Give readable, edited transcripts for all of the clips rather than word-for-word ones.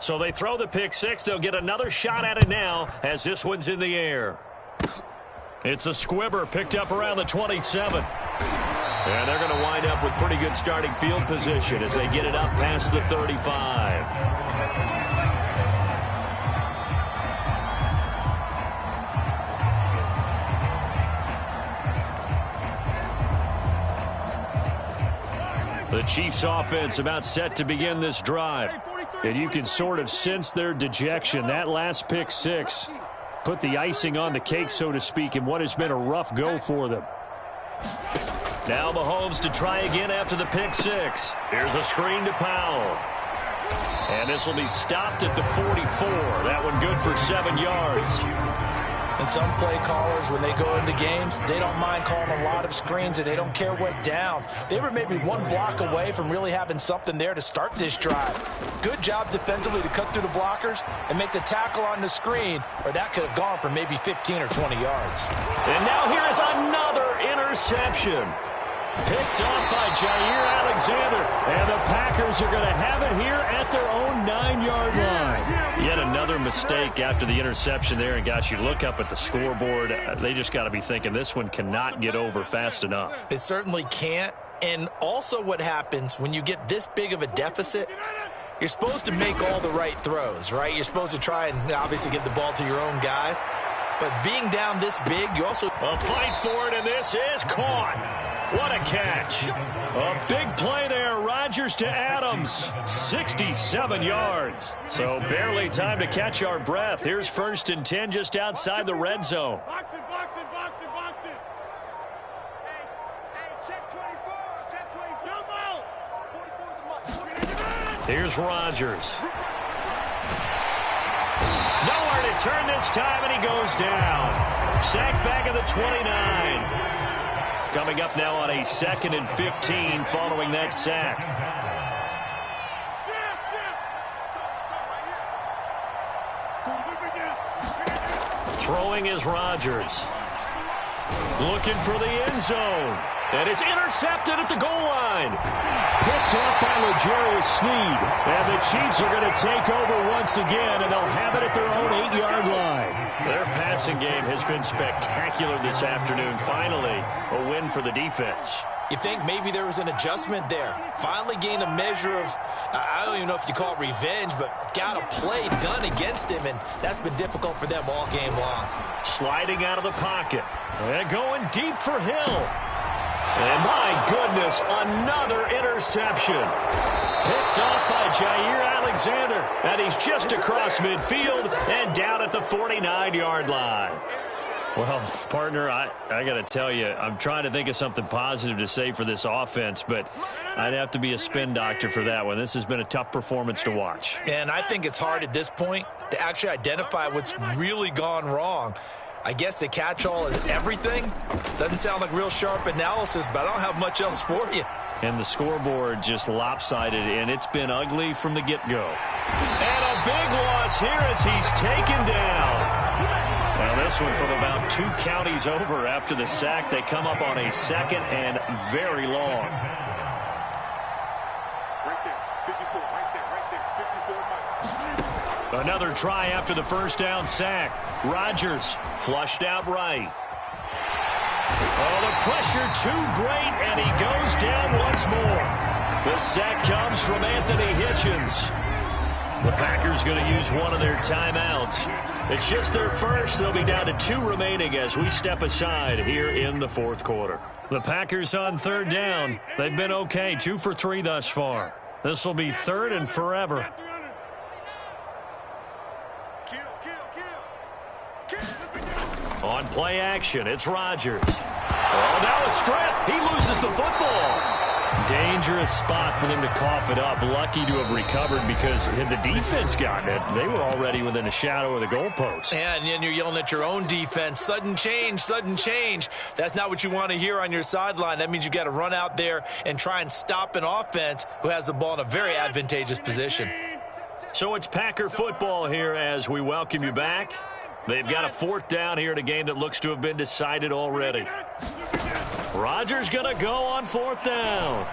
So they throw the pick six. They'll get another shot at it now as this one's in the air. It's a squibber picked up around the 27. And they're going to wind up with pretty good starting field position as they get it up past the 35. The Chiefs offense about set to begin this drive. And you can sort of sense their dejection. That last pick six put the icing on the cake, so to speak, in what has been a rough go for them. Now Mahomes to try again after the pick six. Here's a screen to Powell. And this will be stopped at the 44. That one good for 7 yards. And some play callers, when they go into games, they don't mind calling a lot of screens, and they don't care what down. They were maybe one block away from really having something there to start this drive. Good job defensively to cut through the blockers and make the tackle on the screen, or that could have gone for maybe 15 or 20 yards. And now here is another interception. Picked off by Jair Alexander. And the Packers are going to have it here at their own 9-yard line. Yet another mistake after the interception there. And, gosh, you look up at the scoreboard. They just got to be thinking this one cannot get over fast enough. It certainly can't. And also what happens when you get this big of a deficit, you're supposed to make all the right throws, right? You're supposed to try and obviously get the ball to your own guys. But being down this big, you also... A fight for it, and this is caught. What a catch. A big play there. Rodgers to Adams. 67 yards. So barely time to catch our breath. Here's 1st and 10 just outside the red zone. Box it. Hey, check 24. Check 24. Here's Rodgers. Nowhere to turn this time, and he goes down. Sacked back at the 29. Coming up now on a 2nd and 15 following that sack. Throwing is Rodgers. Looking for the end zone. And it's intercepted at the goal line. Picked off by L'Jarius Sneed. And the Chiefs are going to take over once again, and they'll have it at their own 8-yard line. Their passing game has been spectacular this afternoon. Finally, a win for the defense. You think maybe there was an adjustment there. Finally gained a measure of, I don't even know if you call it revenge, but got a play done against him, and that's been difficult for them all game long. Sliding out of the pocket. And going deep for Hill. And my goodness, another interception. Picked off by Jair Alexander. And he's just across midfield and down at the 49-yard line. Well, partner, I got to tell you, I'm trying to think of something positive to say for this offense, but I'd have to be a spin doctor for that one. This has been a tough performance to watch. And I think it's hard at this point to actually identify what's really gone wrong. I guess the catch-all is everything. Doesn't sound like real sharp analysis, but I don't have much else for you. And the scoreboard just lopsided, and it's been ugly from the get-go. And a big loss here as he's taken down. Now this one from about 2 counties over after the sack. They come up on a 2nd and very long. Right there, 54, right there, 54. Another try after the first down sack. Rodgers flushed out right. Oh, the pressure too great, and he goes down once more. The sack comes from Anthony Hitchens. The Packers going to use one of their timeouts. It's just their first. They'll be down to 2 remaining as we step aside here in the 4th quarter. The Packers on 3rd down. They've been okay, 2 for 3 thus far. This will be 3rd and forever. On play action, it's Rodgers. Oh, now a strip. He loses the football. Dangerous spot for them to cough it up. Lucky to have recovered because had the defense gotten it, they were already within a shadow of the goalpost. And then you're yelling at your own defense. Sudden change, sudden change. That's not what you want to hear on your sideline. That means you got to run out there and try and stop an offense who has the ball in a very advantageous position. So it's Packer football here as we welcome you back. They've got a 4th down here in a game that looks to have been decided already. Rodgers going to go on 4th down.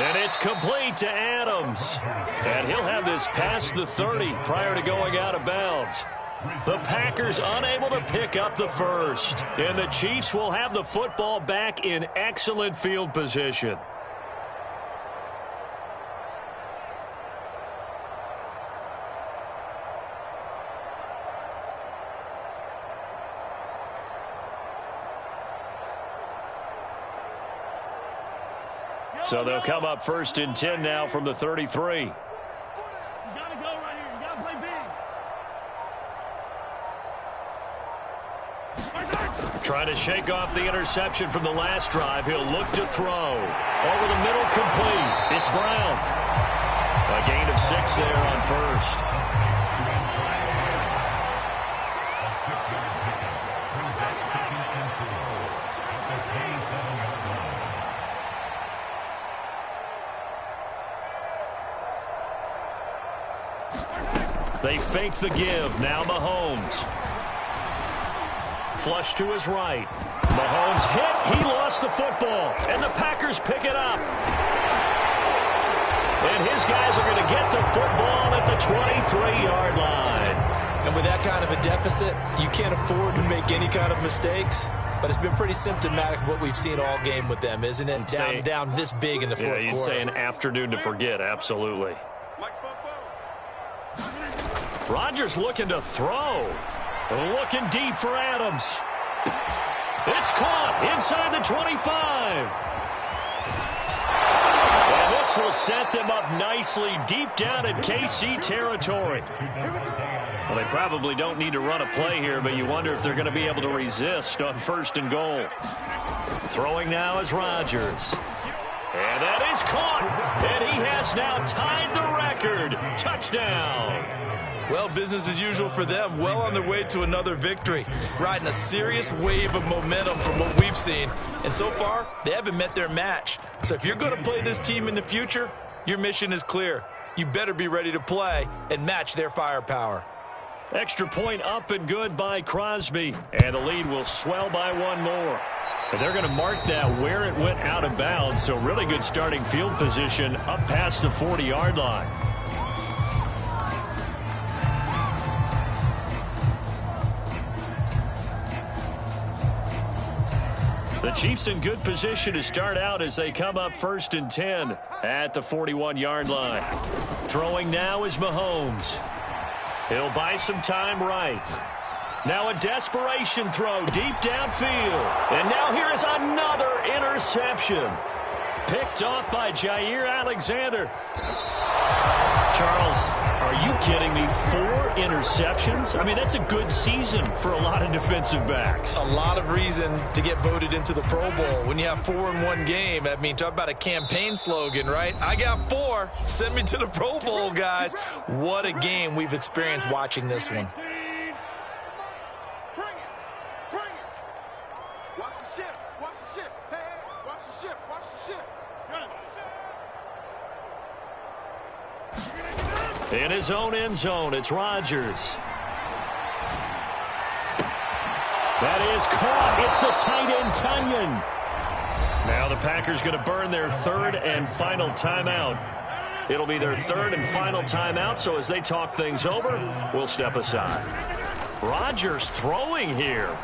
And it's complete to Adams. And he'll have this past the 30 prior to going out of bounds. The Packers unable to pick up the first. And the Chiefs will have the football back in excellent field position. So they'll come up 1st and 10 now from the 33. You gotta go right here. You gotta play big. Trying to shake off the interception from the last drive. He'll look to throw. Over the middle, complete. It's Brown. A gain of 6 there on first. They fake the give. Now Mahomes. Flush to his right. Mahomes hit. He lost the football. And the Packers pick it up. And his guys are going to get the football at the 23-yard line. And with that kind of a deficit, you can't afford to make any kind of mistakes. But it's been pretty symptomatic of what we've seen all game with them, isn't it? Down this big in the fourth quarter. Yeah, you'd say an afternoon to forget. Absolutely. Rodgers looking to throw. Looking deep for Adams. It's caught inside the 25. And this will set them up nicely deep down in KC territory. Well, they probably don't need to run a play here, but you wonder if they're going to be able to resist on 1st and goal. Throwing now is Rodgers. And that is caught. And he has now tied the record. Touchdown. Well, business as usual for them. Well on their way to another victory. Riding a serious wave of momentum from what we've seen. And so far, they haven't met their match. So if you're going to play this team in the future, your mission is clear. You better be ready to play and match their firepower. Extra point up and good by Crosby. And the lead will swell by one more. And they're going to mark that where it went out of bounds. So really good starting field position up past the 40-yard line. The Chiefs in good position to start out as they come up 1st and 10 at the 41-yard line. Throwing now is Mahomes. He'll buy some time right. Now a desperation throw deep downfield. And now here is another interception. Picked off by Jair Alexander. Charles, are you kidding me? 4 interceptions? I mean, that's a good season for a lot of defensive backs. A lot of reason to get voted into the Pro Bowl. When you have 4 in one game, I mean, talk about a campaign slogan, right? I got 4. Send me to the Pro Bowl, guys. What a game we've experienced watching this one. Bring it. Watch the ship. Watch the ship. Hey, watch the ship. Watch the ship. In his own end zone, it's Rodgers. That is caught. It's the tight end, Tunyon. Now the Packers going to burn their 3rd and final timeout. It'll be their 3rd and final timeout, so as they talk things over, we'll step aside. Rodgers throwing here.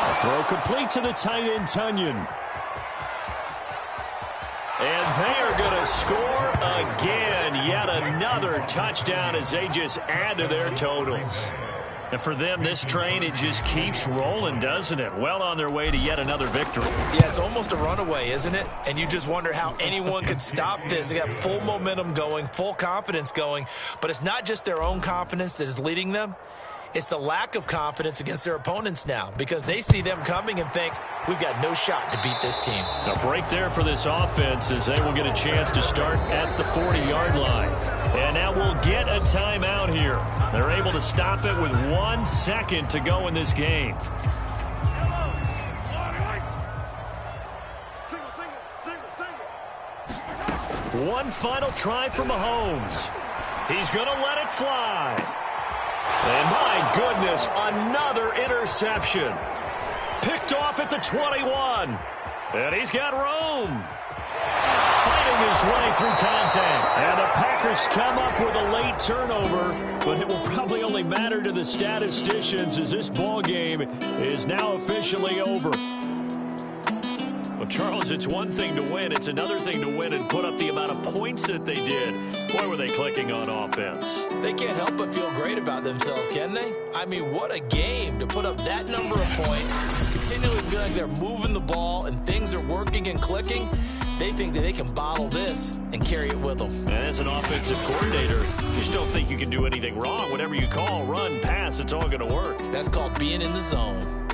A throw complete to the tight end, Tunyon. And they are going to score again. Yet another touchdown as they just add to their totals. And for them, this train, it just keeps rolling, doesn't it? Well on their way to yet another victory. Yeah, it's almost a runaway, isn't it? And you just wonder how anyone could stop this. They got full momentum going, full confidence going. But it's not just their own confidence that is leading them. It's the lack of confidence against their opponents now because they see them coming and think, we've got no shot to beat this team. A break there for this offense as they will get a chance to start at the 40-yard line. And now we'll get a timeout here. They're able to stop it with 1 second to go in this game. One final try for Mahomes. He's going to let it fly. And my goodness, another interception. Picked off at the 21. And he's got room. Fighting his way through contact. And the Packers come up with a late turnover, but it will probably only matter to the statisticians as this ball game is now officially over. Well, Charles, it's one thing to win. It's another thing to win and put up the amount of points that they did. Boy, were they clicking on offense. They can't help but feel great about themselves, can they? I mean, what a game to put up that number of points, continually feel like they're moving the ball and things are working and clicking. They think that they can bottle this and carry it with them. And as an offensive coordinator, you just don't think you can do anything wrong. Whatever you call, run, pass, it's all going to work. That's called being in the zone.